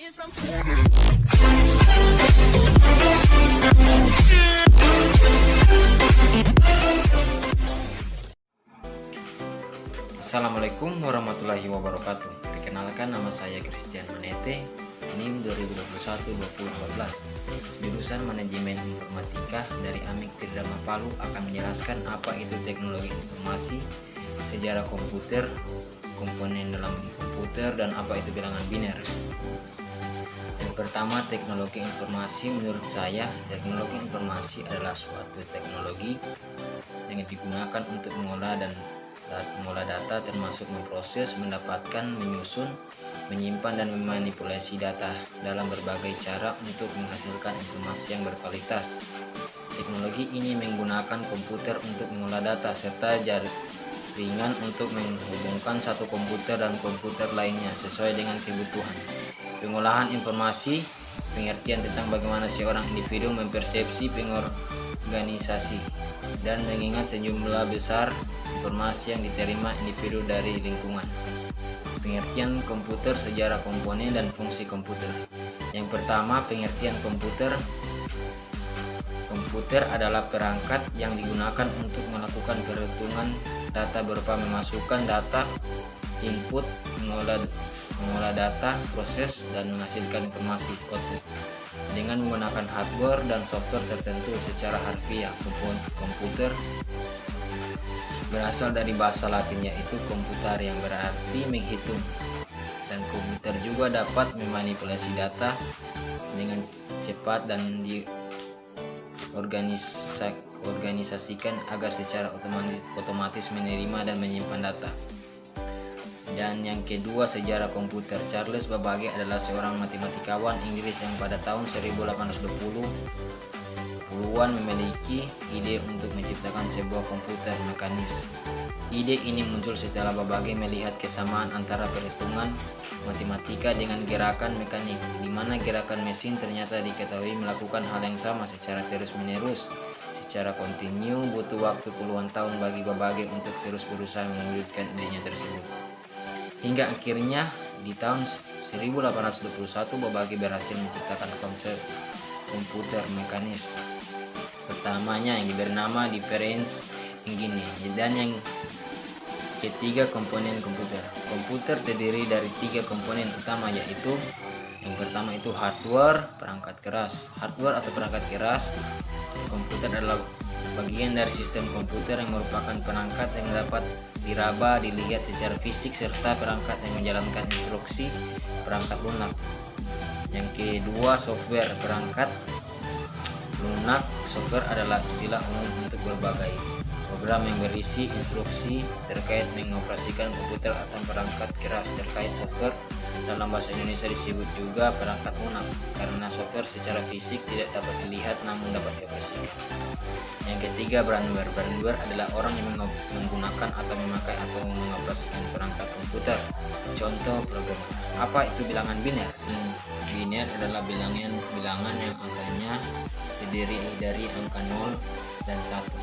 Assalamualaikum warahmatullahi wabarakatuh. Perkenalkan, nama saya Christian Manete, NIM 2021-2014, jurusan Manajemen Informatika dari Amik Tridharma Palu, akan menjelaskan apa itu teknologi informasi, sejarah komputer, komponen dalam komputer, dan apa itu bilangan biner. Yang pertama, teknologi informasi. Menurut saya, teknologi informasi adalah suatu teknologi yang digunakan untuk mengolah data, termasuk memproses, mendapatkan, menyusun, menyimpan, dan memanipulasi data dalam berbagai cara untuk menghasilkan informasi yang berkualitas. Teknologi ini menggunakan komputer untuk mengolah data serta jaringan untuk menghubungkan satu komputer dan komputer lainnya sesuai dengan kebutuhan. Pengolahan informasi, pengertian tentang bagaimana seorang individu mempersepsi pengorganisasi dan mengingat sejumlah besar informasi yang diterima individu dari lingkungan. Pengertian komputer, sejarah komponen, dan fungsi komputer. Yang pertama, pengertian komputer. Komputer adalah perangkat yang digunakan untuk melakukan perhitungan data berupa memasukkan data, input, mengolah data, proses, dan menghasilkan informasi, output. Dengan menggunakan hardware dan software tertentu secara harfiah. Komputer berasal dari bahasa Latin yaitu computar yang berarti menghitung, dan komputer juga dapat memanipulasi data dengan cepat dan diorganisasikan agar secara otomatis menerima dan menyimpan data. Dan yang kedua, sejarah komputer. Charles Babbage adalah seorang matematikawan Inggris yang pada tahun 1820-an memiliki ide untuk menciptakan sebuah komputer mekanis. Ide ini muncul setelah Babbage melihat kesamaan antara perhitungan matematika dengan gerakan mekanik, di mana gerakan mesin ternyata diketahui melakukan hal yang sama secara terus-menerus, secara kontinu. Butuh waktu puluhan tahun bagi Babbage untuk terus berusaha mewujudkan idenya tersebut. Hingga akhirnya di tahun 1821 Babbage berhasil menciptakan konsep komputer mekanis pertamanya yang diberi nama difference engine. Dan yang ketiga, komponen komputer. Komputer terdiri dari 3 komponen utama, yaitu yang pertama itu hardware, perangkat keras. Hardware atau perangkat keras komputer adalah bagian dari sistem komputer yang merupakan perangkat yang dapat diraba, dilihat secara fisik, serta perangkat yang menjalankan instruksi, perangkat lunak. Yang kedua, software. Perangkat lunak software adalah istilah umum untuk berbagai program yang berisi instruksi terkait mengoperasikan komputer atau perangkat keras. Terkait software, dalam bahasa Indonesia disebut juga perangkat lunak karena software secara fisik tidak dapat dilihat namun dapat dioperasikan. Yang ketiga, firmware. Firmware adalah orang yang menggunakan atau memakai atau mengoperasikan perangkat komputer. Contoh program. Apa itu bilangan biner? Biner adalah bilangan yang angkanya terdiri dari angka 0 dan 1.